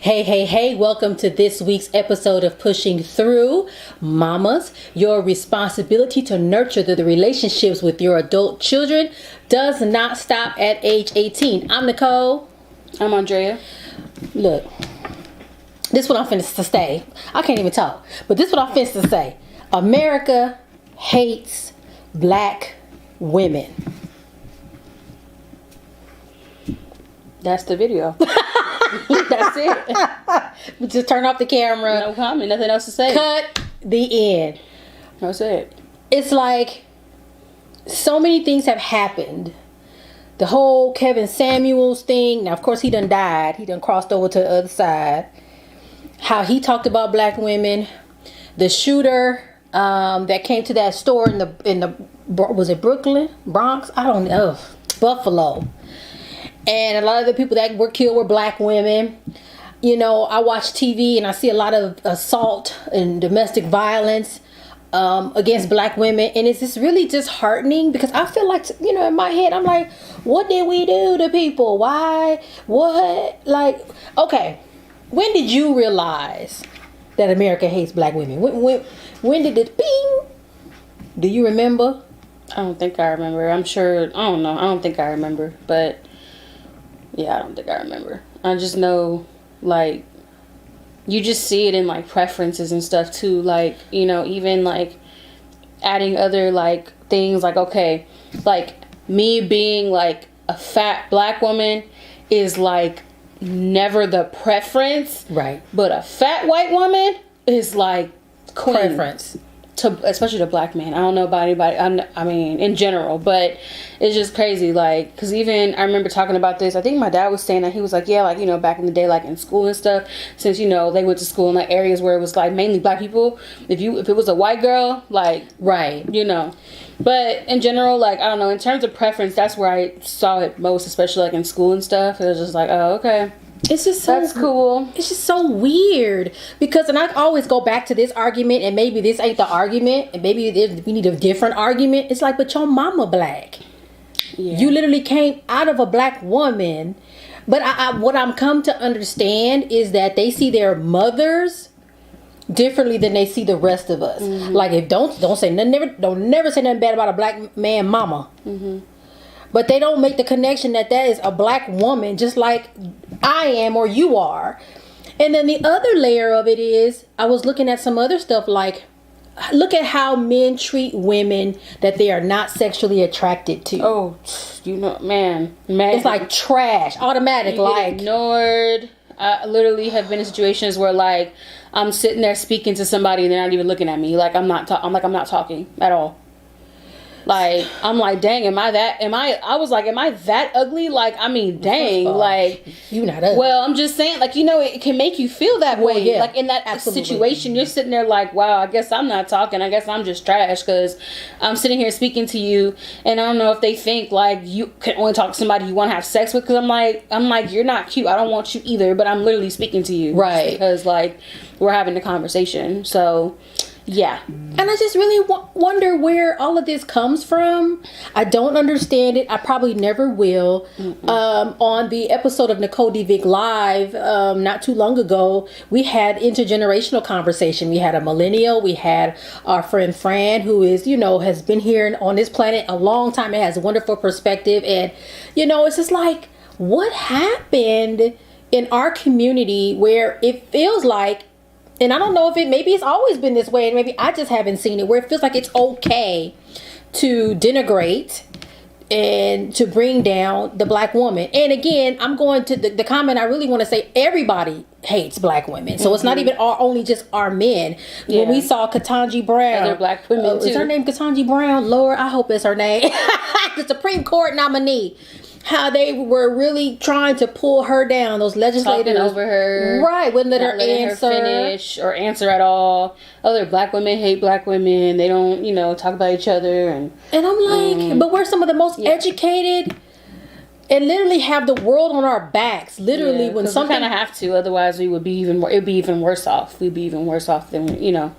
Hey, welcome to this week's episode of Pushing Through. Mamas, your responsibility to nurture the relationships with your adult children does not stop at age 18. I'm Nicole. I'm Andrea. Look, this is what I'm finna to say. I can't even talk, but this is what I'm finna to say. America hates black women. That's the video. That's it. We just turn off the camera. No comment. Nothing else to say. Cut the end. That's it. It's like so many things have happened. The whole Kevin Samuels thing. Now, of course, he done died. He done crossed over to the other side. How he talked about black women. The shooter that came to that store in the was it Brooklyn, Bronx? I don't know. Buffalo. And a lot of the people that were killed were black women. You know, I watch TV and I see a lot of assault and domestic violence against black women. And it's just really disheartening because I feel like, you know, in my head, I'm like, what did we do to people? Why? What? Like, okay, when did you realize that America hates black women? When did it bing? Do you remember? I don't think I remember. I'm sure. I don't know. I don't think I remember. But yeah, I don't think I remember. I just know, like, you just see it in, like, preferences and stuff, too. Like, you know, even, like, adding other, like, things. Like, okay, like, me being, like, a fat black woman is, like, never the preference. Right. But a fat white woman is, like, queen. Preference. Especially to black men. I don't know about anybody. I mean, in general, but it's just crazy. Like, because even I remember talking about this. I think my dad was saying that he was like, yeah, like, you know, back in the day, like in school and stuff. Since, you know, they went to school in like areas where it was like mainly black people. If it was a white girl, like, right, you know. But in general, like, I don't know. In terms of preference, that's where I saw it most, especially like in school and stuff. It was just like, oh, okay. It's just so that's cool. It's just so weird because, and I always go back to this argument, and maybe this ain't the argument, and maybe we need a different argument. It's like, but your mama black. Yeah. You literally came out of a black woman. But what I'm come to understand is that they see their mothers differently than they see the rest of us. Mm-hmm. Like, if don't say nothing, don't never say nothing bad about a black man mama. Mm-hmm. But they don't make the connection that is a black woman, just like I am or you are. And then the other layer of it is, I was looking at some other stuff, like, look at how men treat women that they are not sexually attracted to. Oh, you know, man. It's like trash, automatic, you like ignored. I literally have been in situations where, like, I'm sitting there speaking to somebody and they're not even looking at me. Like, I'm not talking at all. Like, I'm like, dang, am I that ugly? Like, I mean, dang, like, you not ugly. Well, I'm just saying, like, you know, it can make you feel that way. Yeah, like, in that situation, you're sitting there like, wow, I guess I'm not talking. I guess I'm just trash because I'm sitting here speaking to you. And I don't know if they think, like, you can only talk to somebody you want to have sex with. Because I'm like, you're not cute. I don't want you either. But I'm literally speaking to you. Right. Because, like, we're having a conversation. So, yeah. And I just really wonder where all of this comes from. I don't understand it. I probably never will. On the episode of NicoleDVick Live not too long ago, we had intergenerational conversation. We had a millennial. We had our friend Fran, who is, you know, has been here on this planet a long time and has a wonderful perspective. And, you know, it's just like, what happened in our community where it feels like, and I don't know if maybe it's always been this way, and maybe I just haven't seen it, where it feels like it's okay to denigrate and to bring down the black woman. And again, I'm going to the comment. I really want to say everybody hates black women. So it's not even only just our men. Yeah. When we saw Ketanji Brown. Other black women too. Is her name Ketanji Brown? Lord, I hope it's her name. The Supreme Court nominee. How they were really trying to pull her down, those legislators. Talking over her. Right, wouldn't let her answer. Finish or answer at all. Other black women hate black women. They don't, you know, talk about each other. And I'm like, but we're some of the most educated and literally have the world on our backs. Literally, when something... we kind of have to. Otherwise, it'd be even worse off. We'd be even worse off than, you know.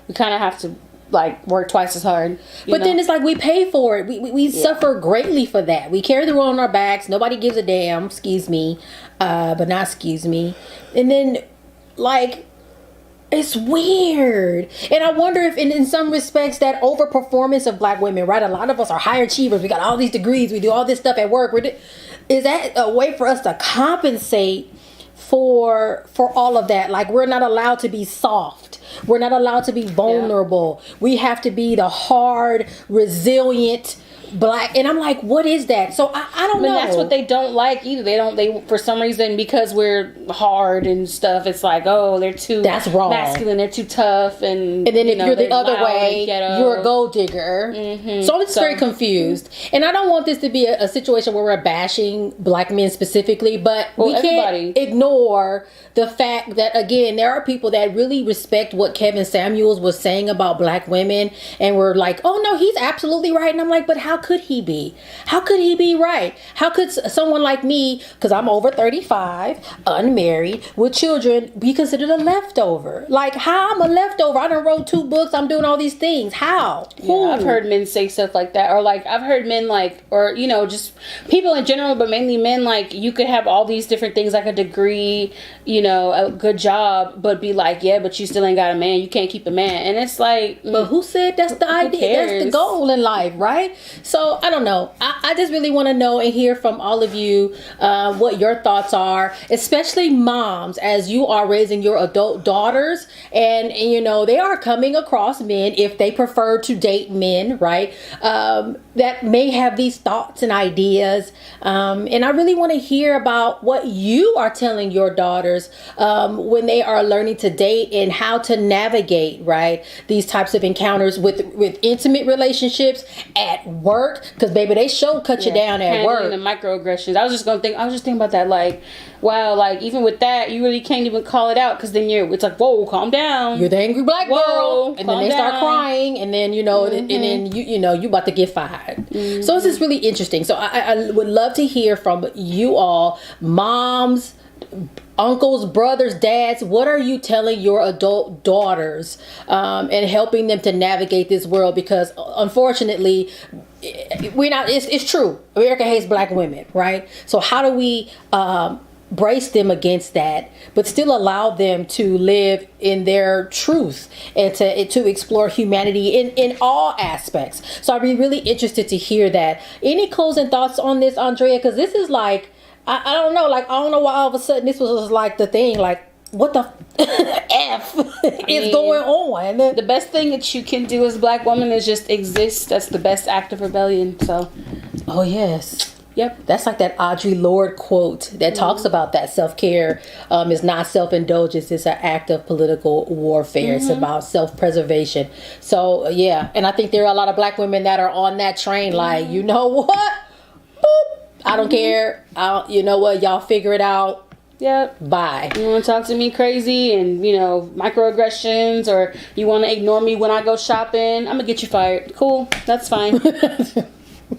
We kind of have to like work twice as hard. But then it's like we pay for it. We suffer greatly for that. We carry the world on our backs. Nobody gives a damn. Excuse me, but not excuse me. And then, like, it's weird. And I wonder if in some respects that overperformance of black women, right? A lot of us are high achievers. We got all these degrees. We do all this stuff at work. Is that a way for us to compensate for all of that? Like, we're not allowed to be soft. We're not allowed to be vulnerable. Yeah. We have to be the hard, resilient black. And I'm like, what is that? So I don't know. That's what they don't like either. They for some reason, because we're hard and stuff, it's like, oh, they're too that's wrong. Masculine, they're too tough, and then if you're the other way, you're a gold digger. So I'm just very confused. And I don't want this to be a situation where we're bashing black men specifically, but we can't ignore the fact that, again, there are people that really respect what Kevin Samuels was saying about black women, and we're like, oh no, he's absolutely right. And I'm like, but how could he be? How could he be right? How could someone like me, because I'm over 35, unmarried, with children, be considered a leftover? Like, how I'm a leftover? I done wrote 2 books. I'm doing all these things. How? Yeah, I've heard men say stuff like that. Or like, I've heard men like, or, you know, just people in general, but mainly men, like, you could have all these different things, like a degree, you know, a good job, but be like, yeah, but you still ain't got a man. You can't keep a man. And it's like, but who said that's the idea? That's the goal in life, right? So I don't know. I just really want to know and hear from all of you what your thoughts are, especially moms, as you are raising your adult daughters, and you know, they are coming across men, if they prefer to date men, right, that may have these thoughts and ideas, and I really want to hear about what you are telling your daughters when they are learning to date, and how to navigate, right, these types of encounters with intimate relationships at work. Because baby, they cut you down at work. The microaggressions. I was just thinking about that. Like, wow, like even with that, you really can't even call it out, because then it's like, whoa, calm down. You're the angry black girl, and then they start crying, and then and then you about to get fired. So it's just really interesting. So I would love to hear from you all, moms, uncles, brothers, dads. What are you telling your adult daughters and helping them to navigate this world? Because unfortunately, we're not. It's true. America hates black women, right? So how do we brace them against that, but still allow them to live in their truth and to explore humanity in all aspects? So I'd be really interested to hear that. Any closing thoughts on this, Andrea? Because this is like, I don't know, like, I don't know why all of a sudden this was like the thing, like, what the F is going on? The best thing that you can do as a black woman is just exist. That's the best act of rebellion. So, oh yes, yep. That's like that Audre Lorde quote that talks about that self-care is not self-indulgence. It's an act of political warfare. It's about self-preservation. So yeah, and I think there are a lot of black women that are on that train. Like, you know what? Boop. I don't care. You know what? Y'all figure it out. Yep. Bye. You want to talk to me crazy and, microaggressions, or you want to ignore me when I go shopping, I'm going to get you fired. Cool. That's fine.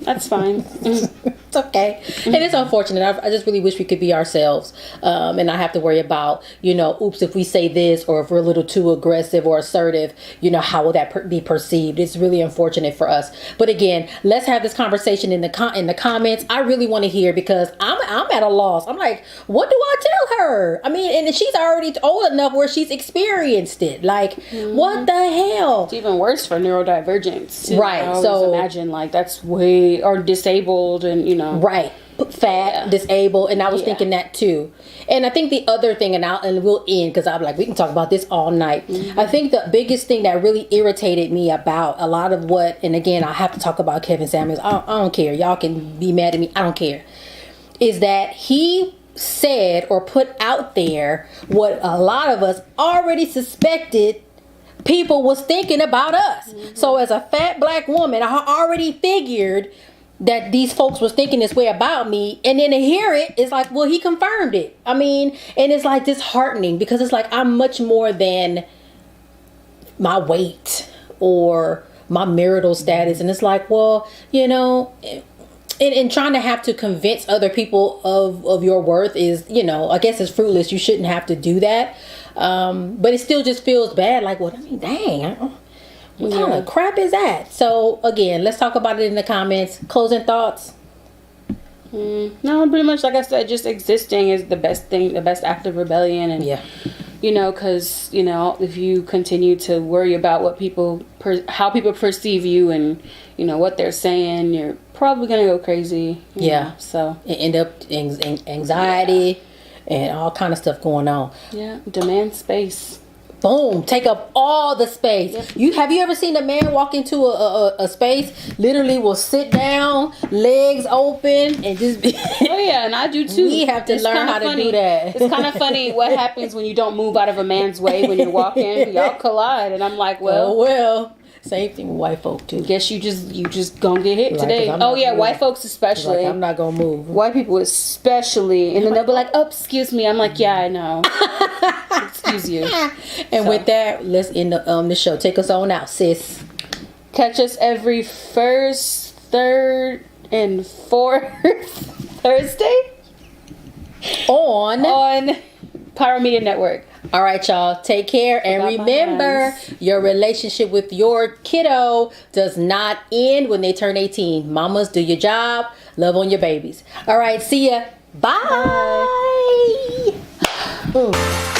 That's fine. It's okay. And it's unfortunate. I just really wish we could be ourselves and not have to worry about, oops, if we say this, or if we're a little too aggressive or assertive, how will that be perceived? It's really unfortunate for us. But again, let's have this conversation in the comments. I really want to hear, because I'm at a loss. I'm like, what do I tell her? I mean, and she's already old enough where she's experienced it. Like, what the hell? It's even worse for neurodivergence too. Right. I always imagine like that's way, or disabled, and right, fat, disabled, and I was thinking that too. And I think the other thing, and we'll end, because I'm like, we can talk about this all night. I think the biggest thing that really irritated me about a lot of what, and again, I have to talk about Kevin Samuels. I don't care. Y'all can be mad at me. I don't care. Is that he said or put out there what a lot of us already suspected people was thinking about us. So as a fat black woman, I already figured that these folks was thinking this way about me, and then to hear it, it's like, well, he confirmed it. I mean, and it's like disheartening, because it's like, I'm much more than my weight or my marital status. And it's like, well, and trying to have to convince other people of your worth is, I guess it's fruitless. You shouldn't have to do that. But it still just feels bad. Like, well, I mean, dang, what kind of crap is that? So again, let's talk about it in the comments. Closing thoughts. No, pretty much, like I said, just existing is the best thing, the best act of rebellion. And Yeah. you know, because you know, if you continue to worry about what how people perceive you, and you know what they're saying, you're probably gonna go crazy. You know, so it end up anxiety and all kind of stuff going on. Yeah, demand space. Boom, take up all the space. Yep. Have you ever seen a man walk into a space, literally will sit down, legs open, and just be... Oh yeah, and I do too. We have to learn how to do that. It's kind of funny what happens when you don't move out of a man's way when you're walking. Y'all collide, and I'm like, well. Same thing with white folk too. Guess you just gonna get hit today. Oh yeah, white folks especially. Like, I'm not gonna move. White people especially, and then they'll be like, "Oh, excuse me." I'm like, "Yeah, I know." Excuse you. And with that, let's end the show. Take us on out, sis. Catch us every first, third, and fourth Thursday on Pyro Media Network. All right, y'all. Take care. And remember, your relationship with your kiddo does not end when they turn 18. Mamas, do your job. Love on your babies. All right. See ya. Bye. Bye.